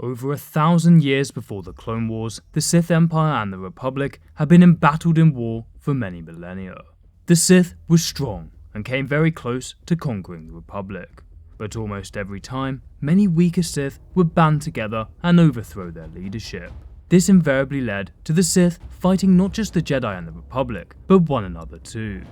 Over 1,000 years before the Clone Wars, the Sith Empire and the Republic had been embattled in war for many millennia. The Sith was strong and came very close to conquering the Republic, but almost every time, many weaker Sith would band together and overthrow their leadership. This invariably led to the Sith fighting not just the Jedi and the Republic, but one another too.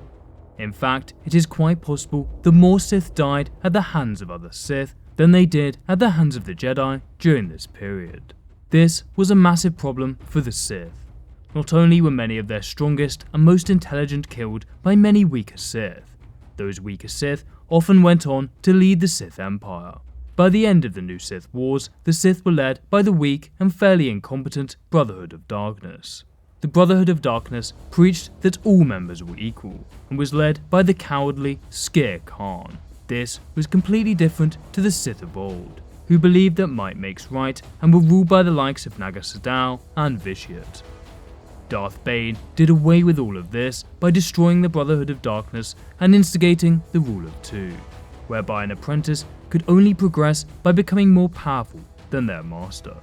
In fact, it is quite possible that more Sith died at the hands of other Sith than they did at the hands of the Jedi during this period. This was a massive problem for the Sith. Not only were many of their strongest and most intelligent killed by many weaker Sith, those weaker Sith often went on to lead the Sith Empire. By the end of the new Sith Wars, the Sith were led by the weak and fairly incompetent Brotherhood of Darkness. The Brotherhood of Darkness preached that all members were equal, and was led by the cowardly Skere Kaan. This was completely different to the Sith of Old, who believed that might makes right and were ruled by the likes of Naga Sadow and Vitiate. Darth Bane did away with all of this by destroying the Brotherhood of Darkness and instigating the Rule of Two, whereby an apprentice could only progress by becoming more powerful than their master.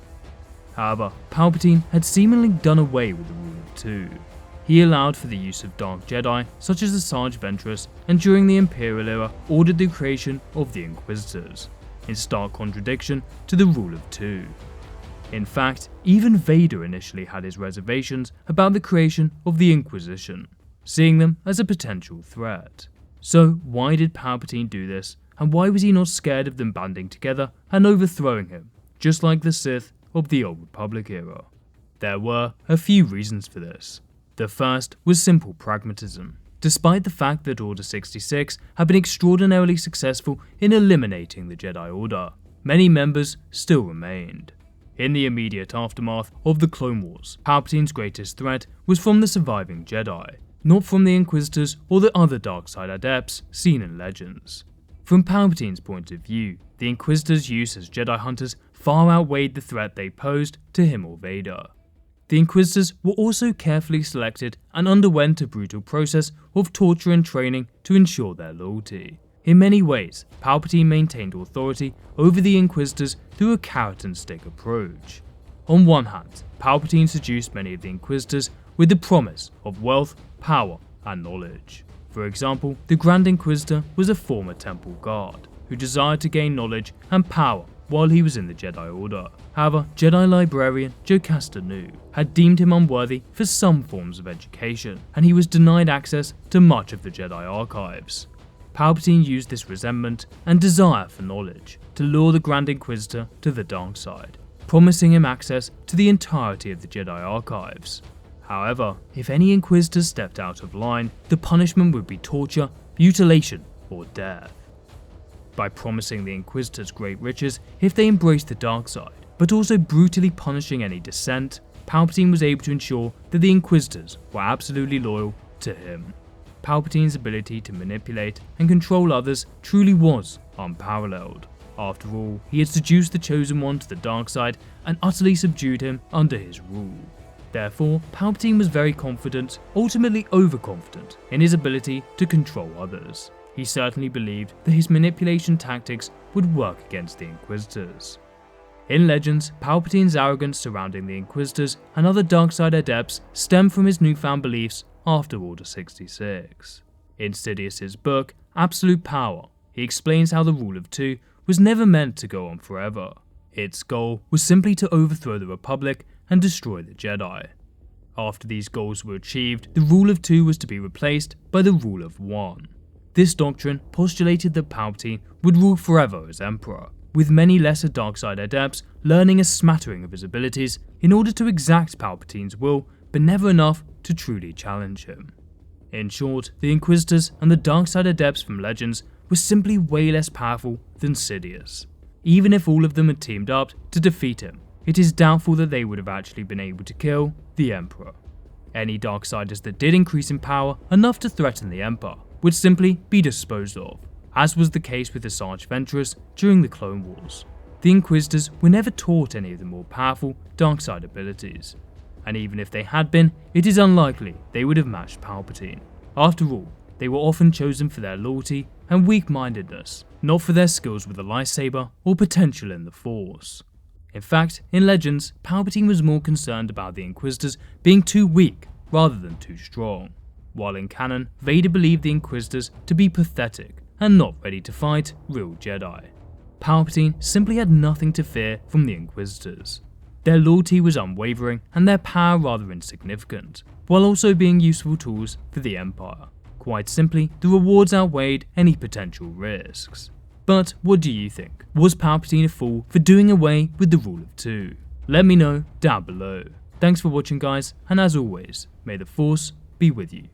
However, Palpatine had seemingly done away with the Rule of Two. He allowed for the use of Dark Jedi such as the Sage Ventress, and during the Imperial era ordered the creation of the Inquisitors, in stark contradiction to the Rule of Two. In fact, even Vader initially had his reservations about the creation of the Inquisition, seeing them as a potential threat. So why did Palpatine do this, and why was he not scared of them banding together and overthrowing him, just like the Sith of the Old Republic era? There were a few reasons for this. The first was simple pragmatism. Despite the fact that Order 66 had been extraordinarily successful in eliminating the Jedi Order, many members still remained. In the immediate aftermath of the Clone Wars, Palpatine's greatest threat was from the surviving Jedi, not from the Inquisitors or the other dark side adepts seen in Legends. From Palpatine's point of view, the Inquisitors' use as Jedi hunters far outweighed the threat they posed to him or Vader. The Inquisitors were also carefully selected and underwent a brutal process of torture and training to ensure their loyalty. In many ways, Palpatine maintained authority over the Inquisitors through a carrot and stick approach. On one hand, Palpatine seduced many of the Inquisitors with the promise of wealth, power, and knowledge. For example, the Grand Inquisitor was a former temple guard who desired to gain knowledge and power while he was in the Jedi Order. However, Jedi librarian Jocasta Nu had deemed him unworthy for some forms of education, and he was denied access to much of the Jedi archives. Palpatine used this resentment and desire for knowledge to lure the Grand Inquisitor to the dark side, promising him access to the entirety of the Jedi archives. However, if any Inquisitors stepped out of line, the punishment would be torture, mutilation, or death. By promising the Inquisitors great riches if they embraced the dark side, but also brutally punishing any dissent, Palpatine was able to ensure that the Inquisitors were absolutely loyal to him. Palpatine's ability to manipulate and control others truly was unparalleled. After all, he had seduced the Chosen One to the dark side and utterly subdued him under his rule. Therefore, Palpatine was very confident, ultimately overconfident, in his ability to control others. He certainly believed that his manipulation tactics would work against the Inquisitors. In Legends, Palpatine's arrogance surrounding the Inquisitors and other dark-side adepts stemmed from his newfound beliefs after Order 66. In Sidious's book, Absolute Power, he explains how the Rule of Two was never meant to go on forever. Its goal was simply to overthrow the Republic and destroy the Jedi. After these goals were achieved, the Rule of Two was to be replaced by the Rule of One. This doctrine postulated that Palpatine would rule forever as Emperor, with many lesser dark-side adepts learning a smattering of his abilities in order to exact Palpatine's will, but never enough to truly challenge him. In short, the Inquisitors and the dark-side adepts from Legends were simply way less powerful than Sidious. Even if all of them had teamed up to defeat him, it is doubtful that they would have actually been able to kill the Emperor. Any Darksiders that did increase in power enough to threaten the Emperor would simply be disposed of, as was the case with the Sage Ventress during the Clone Wars. The Inquisitors were never taught any of the more powerful dark-side abilities, and even if they had been, it is unlikely they would have matched Palpatine. After all, they were often chosen for their loyalty and weak-mindedness, not for their skills with the lightsaber or potential in the Force. In fact, in Legends, Palpatine was more concerned about the Inquisitors being too weak rather than too strong, while in canon, Vader believed the Inquisitors to be pathetic and not ready to fight real Jedi. Palpatine simply had nothing to fear from the Inquisitors. Their loyalty was unwavering and their power rather insignificant, while also being useful tools for the Empire. Quite simply, the rewards outweighed any potential risks. But what do you think? Was Palpatine a fool for doing away with the rule of two? Let me know down below. Thanks for watching guys, and as always, may the Force be with you.